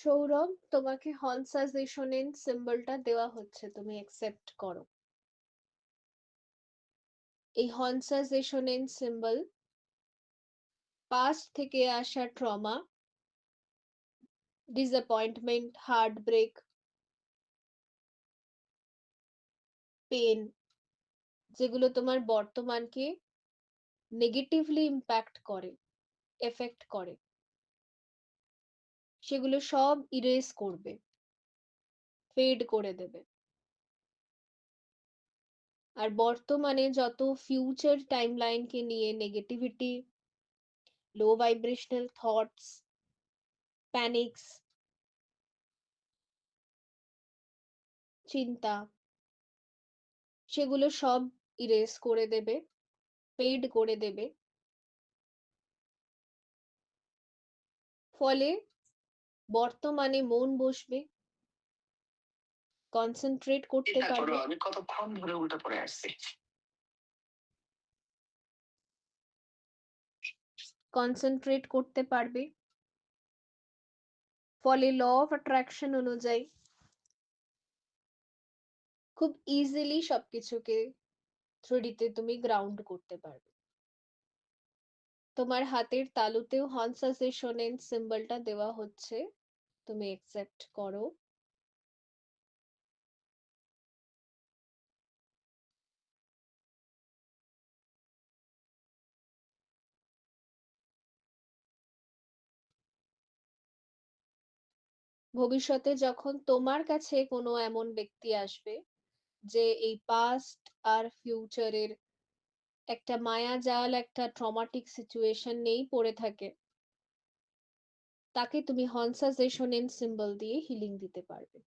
সৌরভ, তোমাকে হর্ন সাজেশনের সিম্বলটা দেওয়া হচ্ছে, তুমি অ্যাকসেপ্ট করো। এই হর্ন সাজেশনের সিম্বল পাস্ট থেকে আসা ট্রমা, ডিসঅ্যাপয়েন্টমেন্ট, হার্টব্রেক, পেন, যেগুলো তোমার বর্তমানকে নেগেটিভলি ইম্প্যাক্ট করে, এফেক্ট করে, সেগুলো সব ইরেজ করবে, ফেড করে দেবে। আর বর্তমানে যত ফিউচার টাইমলাইনকে নিয়ে নেগেটিভিটি, লো ভাইব্রেশনাল থটস, প্যানিক্স, চিন্তা, সেগুলো সব ইরেজ করে দেবে, ফেড করে দেবে। ফলে বর্তমানে মন বসবে, কনসেন্ট্রেট করতে পারবে, আমি কতক্ষণ ধরে উল্টা পড়ে আসছি। কনসেন্ট্রেট করতে পারবে। ফলে ল অফ অ্যাট্রাকশন অনুযায়ী খুব ইজিলি সবকিছুকে 3D-তে তুমি গ্রাউন্ড করতে পারবে। তোমার হাতের তালুতেও হর্ন সাজেশনের সিম্বলটা দেওয়া হচ্ছে, তুমি অ্যাকসেপ্ট করো। ভবিষ্যতে যখন তোমার কাছে কোনো এমন ব্যক্তি আসবে যে এই পাস্ট আর ফিউচারের একটা মায়াজাল, একটা ট্রমাটিক সিচুয়েশন নেই পড়ে থাকে, তাকে তুমি হর্ন সাজেশনের সিম্বল দিয়ে হিলিং দিতে পারবে।